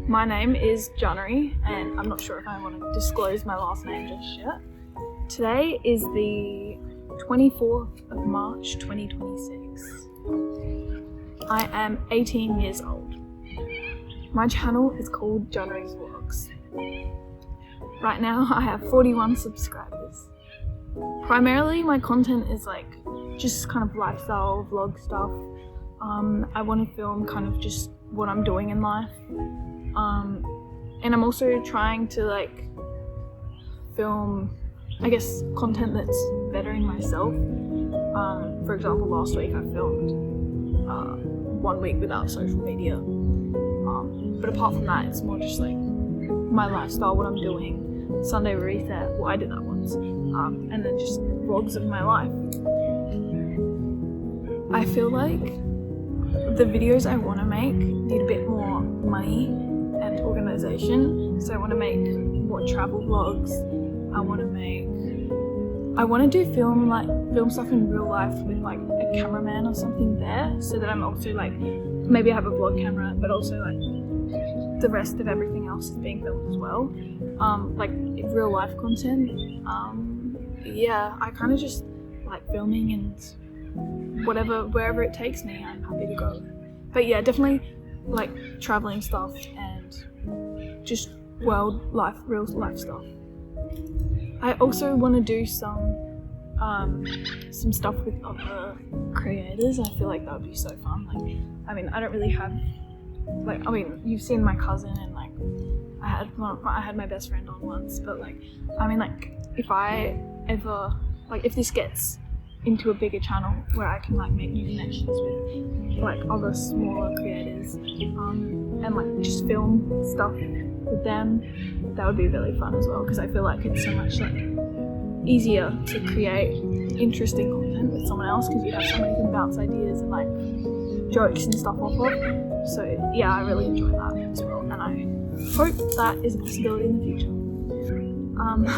My name is January, and I'm not sure if I want to disclose my last name just yet. Today is the 24th of March 2026. I am 18 years old. My channel is called January's Vlogs. Right now I have 41 subscribers. Primarily my content is like just kind of lifestyle vlog stuff. I want to film kind of just what I'm doing in life. And I'm also trying to like film, I guess, content that's bettering myself. For example, last week I filmed 1 week without social media. But apart from that, it's more just like my lifestyle, what I'm doing. Sunday reset, well, I did that once. And then just vlogs of my life. I feel like the videos I want to make need a bit more money and organization. So I want to make more travel vlogs. I want to do film stuff in real life with like a cameraman or something there, so that I'm also like, maybe I have a vlog camera, but also like the rest of everything else is being filmed as well. Like real life content. Yeah, I kind of just like filming, and wherever it takes me, I'm happy to go. But yeah, definitely like traveling stuff and just real life stuff. I also want to do some stuff with other creators. I feel like that would be so fun. Like, I mean, I don't really have you've seen my cousin, and like I had my best friend on once, but like, I mean, like if I ever, like if this gets into a bigger channel where I can like make new connections with like other smaller creators, and like just film stuff with them, that would be really fun as well, because I feel like it's so much like easier to create interesting content with someone else, because you have somebody who can bounce ideas and like jokes and stuff off of. So yeah, I really enjoy that as well, and I hope that is a possibility in the future.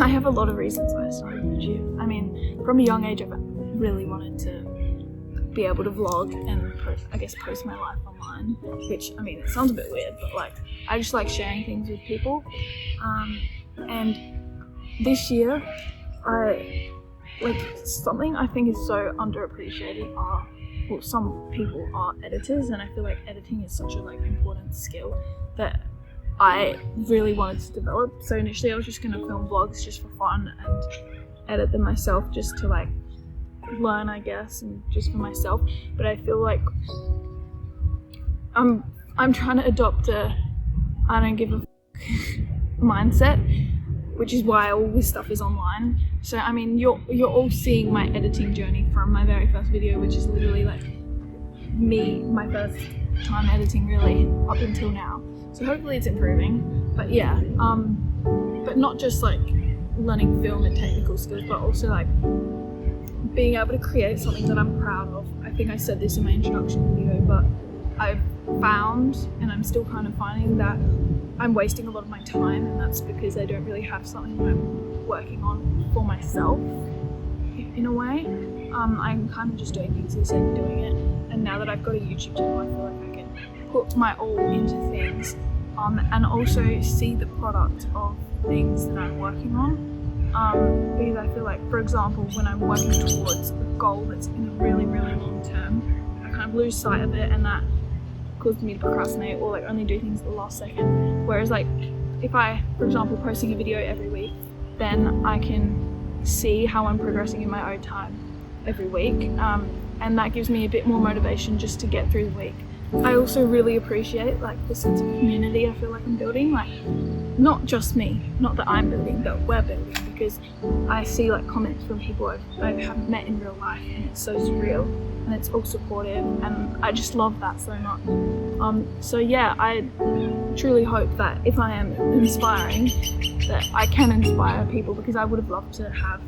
I have a lot of reasons why I started YouTube. I mean, from a young age I've really wanted to be able to vlog and post my life online, which, I mean, it sounds a bit weird, but like I just like sharing things with people. And this year something I think is so underappreciated are, well, some people are editors, and I feel like editing is such a like important skill that I really wanted to develop. So initially I was just going to film vlogs just for fun and edit them myself, just to like learn, I guess, and just for myself. But I feel like I'm trying to adopt a I don't give a mindset, which is why all this stuff is online. So I mean, you're all seeing my editing journey from my very first video, which is literally like my first time editing really up until now. So hopefully it's improving. But yeah, but not just like learning film and technical skills, but also like being able to create something that I'm proud of. I think I said this in my introduction video, but I've found, and I'm still kind of finding, that I'm wasting a lot of my time, and that's because I don't really have something that I'm working on for myself in a way. I'm kind of just doing things for the sake of doing it, and now that I've got a YouTube channel, I feel like I can put my all into things, and also see the product of things that I'm working on. Because I feel like, for example, when I'm working towards a goal that's in a really, really long term, I kind of lose sight of it, and that causes me to procrastinate or like only do things at the last second. Whereas like if I, for example, posting a video every week, then I can see how I'm progressing in my own time every week, and that gives me a bit more motivation just to get through the week. I also really appreciate like the sense of community I feel like I'm building, like not just me, not that I'm building, but we're building, because I see like comments from people I haven't met in real life, and it's so surreal, and it's all supportive, and I just love that so much. So yeah, I truly hope that if I am inspiring, that I can inspire people, because I would have loved to have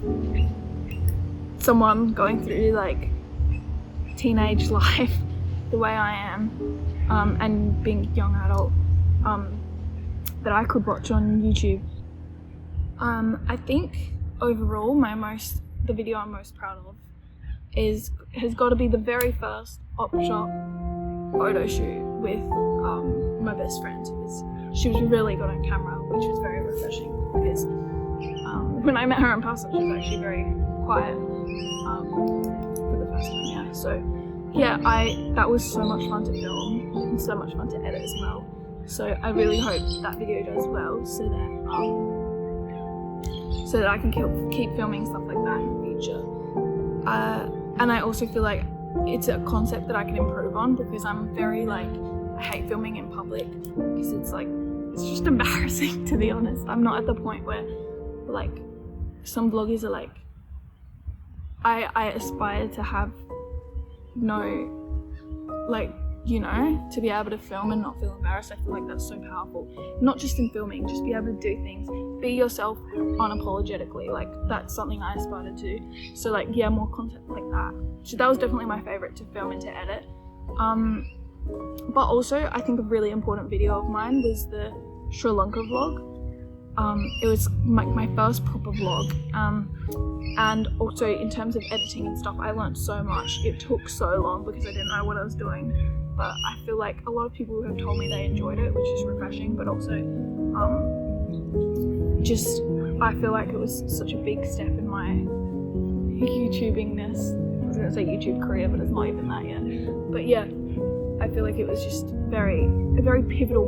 someone going through like teenage life the way I am, and being a young adult, that I could watch on YouTube. I think overall the video I'm most proud of has got to be the very first op shop photo shoot with my best friend, who is she was really good on camera, which was very refreshing because when I met her in person, she was actually very quiet for the first time. Yeah, so yeah, that was so much fun to film and so much fun to edit as well. So I really hope that video does well, so that I can keep filming stuff like that in the future. And I also feel like it's a concept that I can improve on, because I'm very I hate filming in public because it's just embarrassing, to be honest. I'm not at the point where some vloggers are I aspire to have to be able to film and not feel embarrassed. I feel like that's so powerful. Not just in filming, just be able to do things, be yourself unapologetically. That's something I aspire to do. So more content like that. So that was definitely my favorite to film and to edit. But also I think a really important video of mine was the Sri Lanka vlog. It was my first proper vlog, and also in terms of editing and stuff, I learned so much. It took so long because I didn't know what I was doing, but I feel like a lot of people have told me they enjoyed it, which is refreshing, but also I feel like it was such a big step in my YouTubingness. I was going to say YouTube career, but it's not even that yet. But yeah, I feel like it was just a very pivotal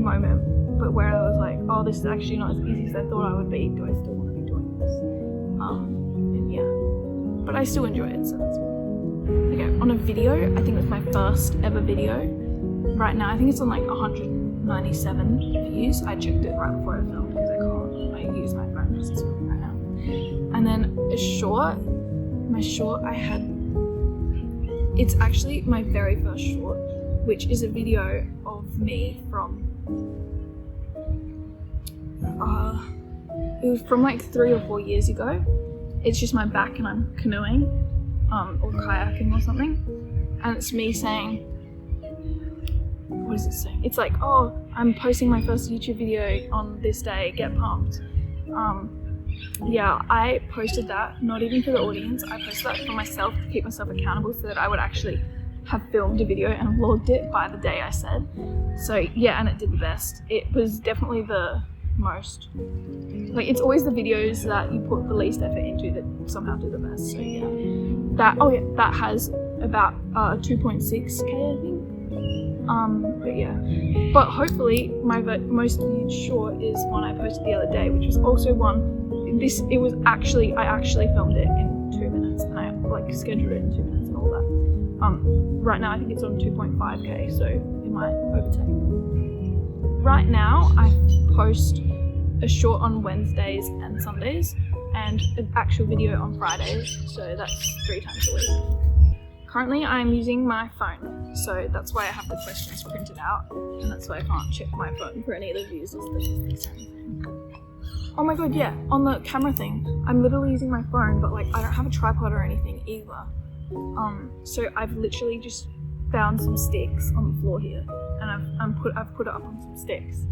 moment, but where I was like, oh, this is actually not as easy as I thought I would be. Do I still want to be doing this? And yeah, but I still enjoy it, so that's fine. Okay, on a video, I think it was my first ever video. Right now, I think it's on 197 views. I checked it right before I filmed because I use my phone as it's filming right now. And then my short I had, it's actually my very first short, which is a video of me from it was from 3 or 4 years ago. It's just my back and I'm canoeing or kayaking or something, and it's me saying, what does it say? It's oh, I'm posting my first YouTube video on this day, get pumped. Yeah, I posted that not even for the audience. I posted that for myself to keep myself accountable, so that I would actually have filmed a video and vlogged it by the day I said. So yeah, and it did the best. It was definitely the most, it's always the videos that you put the least effort into that somehow do the best. So yeah, that has about 2.6k, I think. But yeah, but hopefully my most viewed short is one I posted the other day, which was also I actually filmed it in 2 minutes, and I scheduled it in 2 minutes and all that. Right now I think it's on 2.5k, so it might overtake. Right now I post a short on Wednesdays and Sundays, and an actual video on Fridays, so that's 3 times a week. Currently I'm using my phone, so that's why I have the questions printed out, and that's why I can't check my phone for any of the views or statistics or anything. Oh my god, yeah, on the camera thing, I'm literally using my phone, but I don't have a tripod or anything either. So I've literally just found some sticks on the floor here, and I've put it up on some sticks,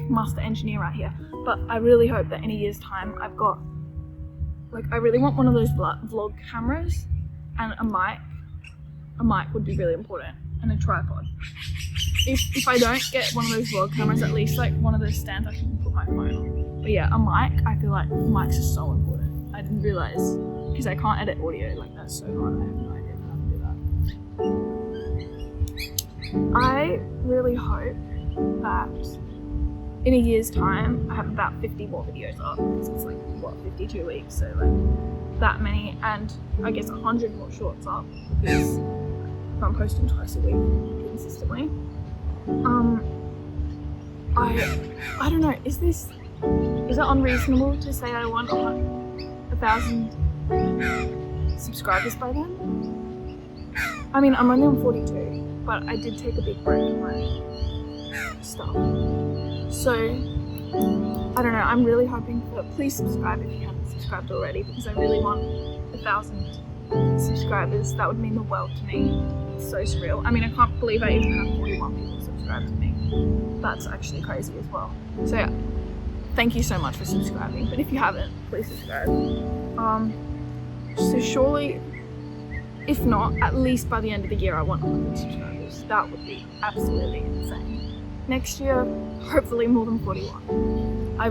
master engineer right here. But I really hope that in a year's time I've got, I really want one of those vlog cameras, and a mic. A mic would be really important, and a tripod. If I don't get one of those vlog cameras, at least one of those stands I can put my phone on. But yeah, a mic, I feel like mics are so important. I didn't realise, because I can't edit audio, that's so hard. I have no idea how to do that. I really hope that in a year's time I have about 50 more videos up, because it's 52 weeks, so that many, and I guess 100 more shorts up, because if I'm posting twice a week consistently. I don't know, is it unreasonable to say I want 1,000 subscribers by then? I mean, I'm only on 42, but I did take a big break from my stuff. So, I don't know, I'm really hoping for, please subscribe if you haven't subscribed already, because I really want 1,000 subscribers. That would mean the world to me. It's so surreal. I mean, I can't believe I even have 41 people subscribe to me. That's actually crazy as well. So yeah, thank you so much for subscribing, but if you haven't, please subscribe. So surely, if not, at least by the end of the year I want 100 subscribers. That would be absolutely insane. next year, hopefully more than 41. I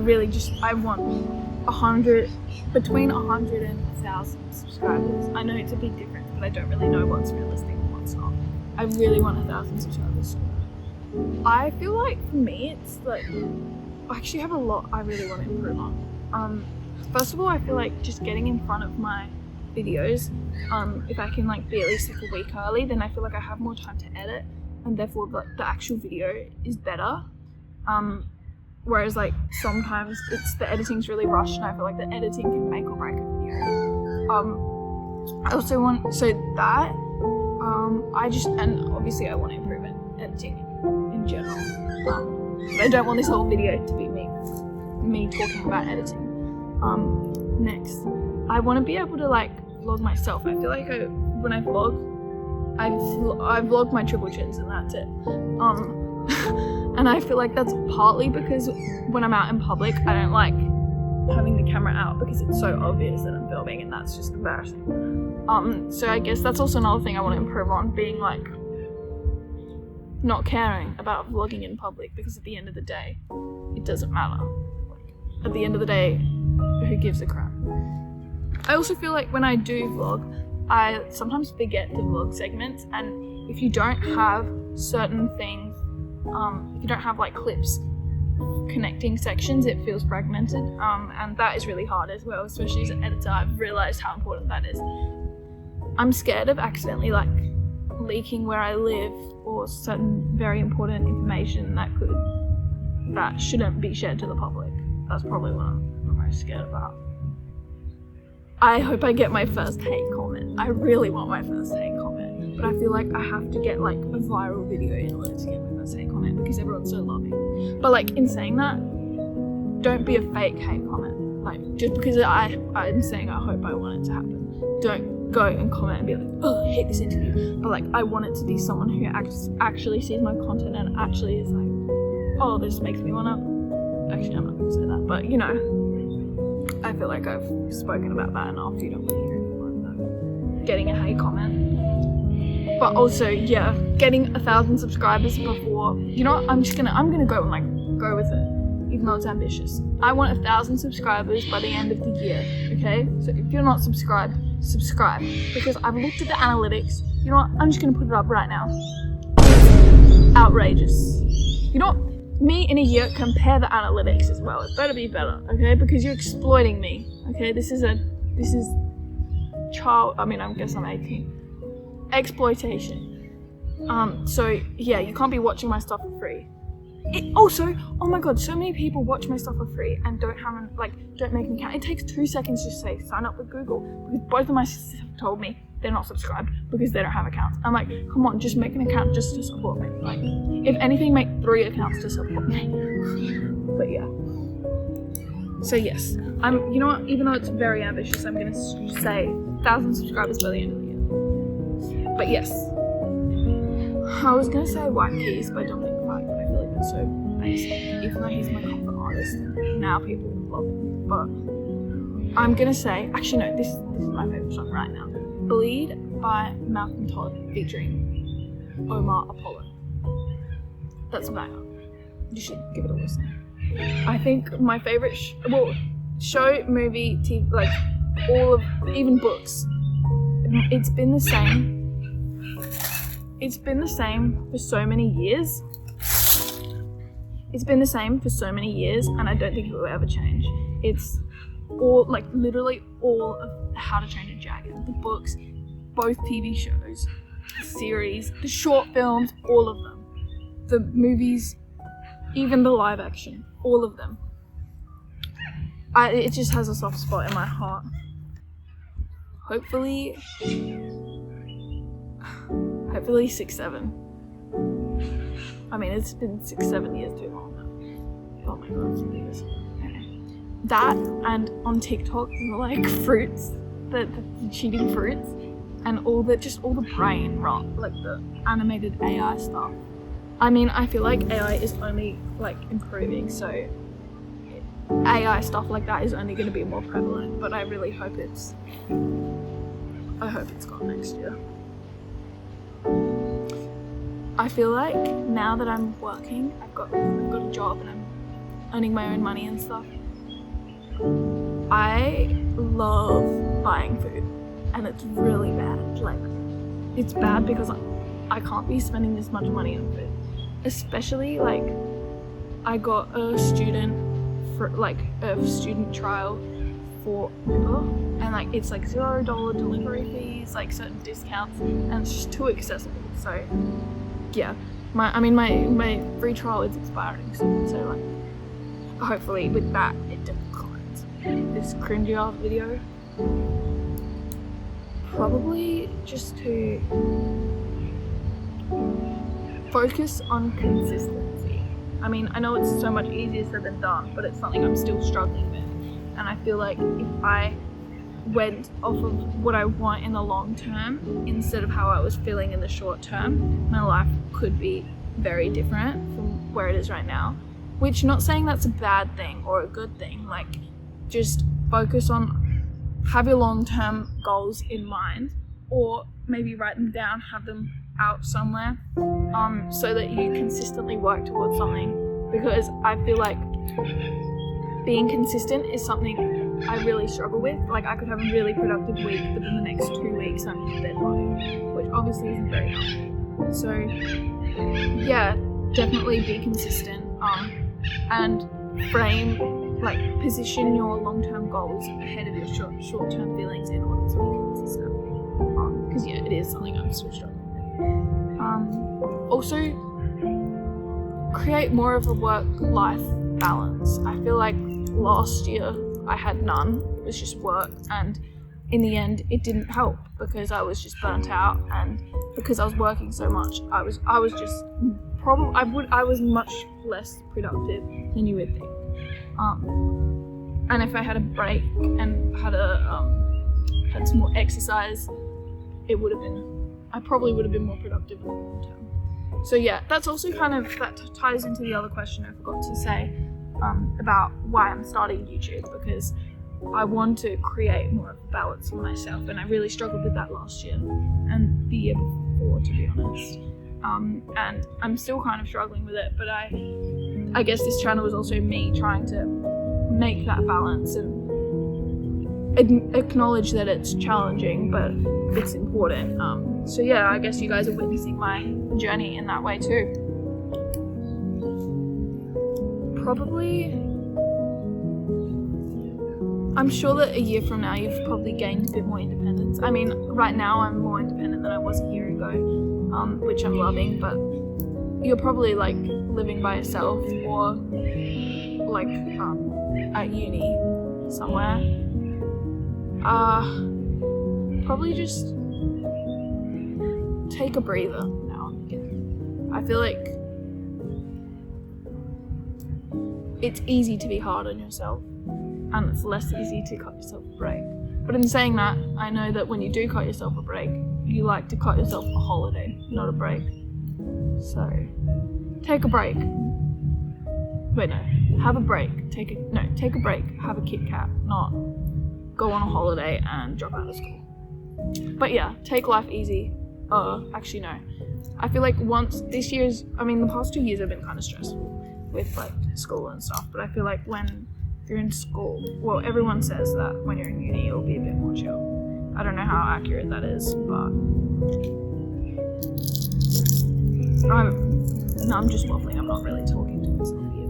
want between 100 and 1,000 subscribers. I know it's a big difference, but I don't really know what's realistic and what's not. I really want 1,000 subscribers. I feel like for me, it's like, I actually have a lot I really want to improve on. First of all, I feel like just getting in front of my videos, if I can like be at least like a week early, then I feel like I have more time to edit, and therefore the actual video is better. Whereas like sometimes the editing's really rushed, and I feel like the editing can make or break a video. I also want, and obviously I want to improve editing in general. But I don't want this whole video to be me talking about editing. Next, I want to be able to like vlog myself. I feel like when I vlog, I vlog my triple chins and that's it. And I feel like that's partly because when I'm out in public, I don't like having the camera out because it's so obvious that I'm filming, and that's just embarrassing. So I guess that's also another thing I want to improve on, being like not caring about vlogging in public, because at the end of the day, it doesn't matter. At the end of the day, who gives a crap? I also feel like when I do vlog, I sometimes forget to vlog segments, and if you don't have certain things, if you don't have like clips connecting sections, it feels fragmented, and that is really hard as well, especially as an editor. I've realized how important that is. I'm scared of accidentally like leaking where I live or certain very important information that shouldn't be shared to the public. That's probably what I'm most scared about. I hope I get my first hate comment. I really want my first hate comment, but I feel like I have to get like a viral video in order to get my first hate comment because everyone's so loving. But like in saying that, don't be a fake hate comment. Like just because I'm saying I hope I want it to happen, don't go and comment and be like, oh, I hate this interview. But like I want it to be someone who actually sees my content and actually is like, oh, this makes me wanna. Actually, I'm not gonna say that, but you know. I feel like I've spoken about that enough. You don't want to hear anymore about getting a hate comment. But also, yeah, getting 1,000 subscribers before, you know what, I'm gonna go with it, even though it's ambitious. I want 1,000 subscribers by the end of the year, okay? So if you're not subscribed, subscribe. Because I've looked at the analytics. You know what, I'm just gonna put it up right now. It's outrageous. You know what? Me in a year, compare the analytics as well. It better be better, okay? Because you're exploiting me, okay? This is child, I guess I'm 18. Exploitation. So yeah, you can't be watching my stuff for free. Also, oh my god, so many people watch my stuff for free and don't make an account. It takes 2 seconds to say sign up with Google, because both of my sisters have told me they're not subscribed because they don't have accounts. I'm like, come on, just make an account just to support me. Like, if anything, make 3 accounts to support me. But yeah. So yes, you know what, even though it's very ambitious, I'm gonna say 1,000 subscribers by the end of the year. But yes. I was gonna say White Keys by Dominic Fike, but I feel like that's so basic. Even though he's my comfort artist, now people love him. But I'm gonna say, actually no, this is my favourite song right now. Bleed by Malcolm Todd featuring Omar Apollo. That's a banger. You should give it a listen. I think my favourite show, movie, TV, like all of, even books, it's been the same. It's been the same for so many years. It's been the same for so many years, and I don't think it will ever change. It's all, like literally all of How to Train Your Dragon, the books, both TV shows, the series, the short films, all of them. The movies, even the live action, all of them. It just has a soft spot in my heart. Hopefully 6-7. It's been 6-7 years too long now. Oh my god, it's ridiculous. Okay. That, and on TikTok, like fruits, the cheating fruits, and all the brain rot, like the animated AI stuff. I feel like AI is only like improving, so AI stuff like that is only going to be more prevalent, but I really hope it's gone next year. I feel like now that I'm working, I've got a job and I'm earning my own money and stuff, I love buying food, and it's really bad. Like, it's bad because I can't be spending this much money on food, especially like I got a student trial for Uber, and like it's like $0 delivery fees, like certain discounts, and it's just too accessible. So yeah, my free trial is expiring soon, so like hopefully with that it declines. This cringy ass video, probably just to focus on consistency. I mean, I know it's so much easier said than done, but it's something I'm still struggling with. And I feel like if I went off of what I want in the long term instead of how I was feeling in the short term, my life could be very different from where it is right now. Which, not saying that's a bad thing or a good thing, like just focus on, have your long-term goals in mind, or maybe write them down, have them out somewhere, so that you consistently work towards something, because I feel like being consistent is something I really struggle with. Like, I could have a really productive week, but then the next 2 weeks I'm just bedloading, which obviously isn't very healthy. So yeah, definitely be consistent, and position your long-term goals ahead of your short-term feelings in order to be consistent. Because yeah, it is something I'm still struggling with. Also, create more of a work-life balance. I feel like last year I had none. It was just work, and in the end it didn't help because I was just burnt out, and because I was working so much, I was much less productive than you would think. And if I had a break and had some more exercise, I probably would have been more productive in the long term. So yeah, that's also that ties into the other question I forgot to say, about why I'm starting YouTube, because I want to create more of a balance for myself, and I really struggled with that last year and the year before, to be honest. And I'm still kind of struggling with it, but I guess this channel is also me trying to make that balance and acknowledge that it's challenging, but it's important. So yeah, I guess you guys are witnessing my journey in that way too. Probably, I'm sure that a year from now you've probably gained a bit more independence. I mean, right now I'm more independent than I was a year ago, which I'm loving, but you're probably like living by yourself, or like at uni somewhere. Probably just take a breather now and again. I feel like it's easy to be hard on yourself, and it's less easy to cut yourself a break. But in saying that, I know that when you do cut yourself a break, you like to cut yourself a holiday, not a break. So take a break. Wait, no, have a break. Take a break, have a Kit Kat, not go on a holiday and drop out of school. But yeah, take life easy. Actually no. I feel like the past 2 years have been kind of stressful with like school and stuff, but I feel like when you're in school, well, everyone says that when you're in uni it'll be a bit more chill. I don't know how accurate that is, but I'm just waffling. I'm not really talking to myself here.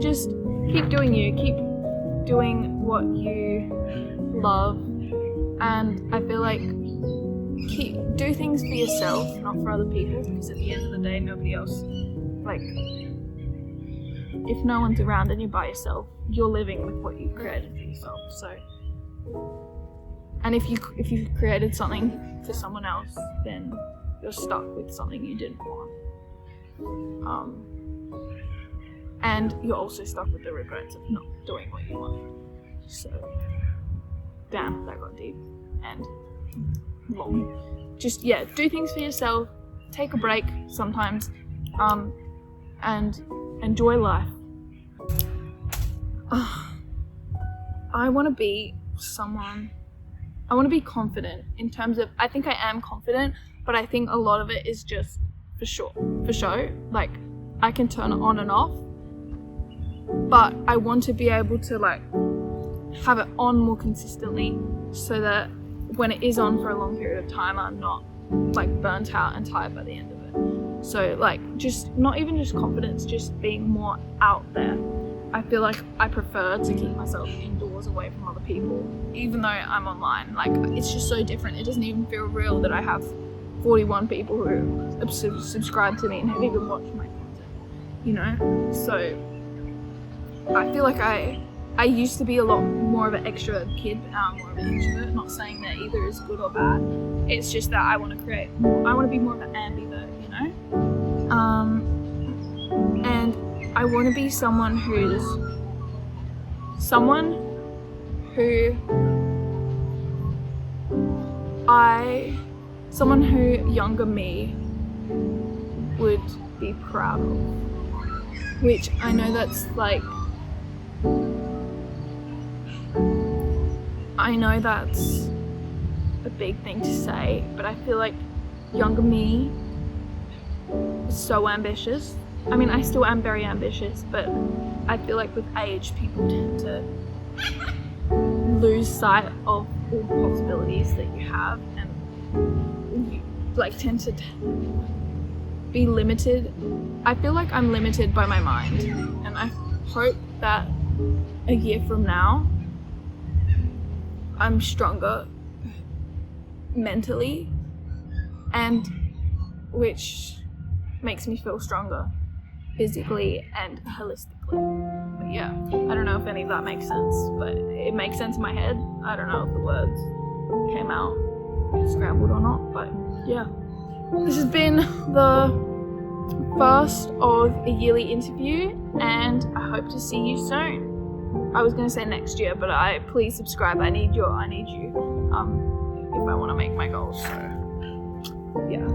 Just keep doing you, keep doing what you love, and I feel like do things for yourself, not for other people, because at the end of the day, nobody else, like, if no one's around and you're by yourself, you're living with what you've created for yourself. So, and if you've created something for someone else, then you're stuck with something you didn't want. And you're also stuck with the regrets of not doing what you want. So, damn, that got deep and long. Just, yeah, do things for yourself, take a break sometimes, and enjoy life. I want to be someone, I want to be confident in terms of, I think I am confident, but I think a lot of it is just for show. Like, I can turn it on and off, but I want to be able to like have it on more consistently so that when it is on for a long period of time, I'm not like burnt out and tired by the end of it. So like, just not even just confidence, just being more out there. I feel like I prefer to keep myself indoors away from other people, even though I'm online. Like, it's just so different. It doesn't even feel real that I have 41 people who subscribe to me and have even watched my content, you know? So I feel like I used to be a lot more of an extrovert kid, but now I'm more of an introvert. Not saying that either is good or bad. It's just that I want to be more of an ambivert, you know? And I want to be someone who younger me would be proud of, which I know that's like, I know that's a big thing to say, but I feel like younger me is so ambitious. I mean, I still am very ambitious, but I feel like with age, people tend to lose sight of all the possibilities that you have, and you like tend to be limited. I feel like I'm limited by my mind, and I hope that a year from now, I'm stronger mentally, and which makes me feel stronger physically and holistically. But yeah, I don't know if any of that makes sense, but it makes sense in my head. I don't know if the words came out scrambled or not, but yeah. This has been the first of a yearly interview, and I hope to see you soon. I was gonna say next year, but please subscribe. I need you if I want to make my goals. So yeah.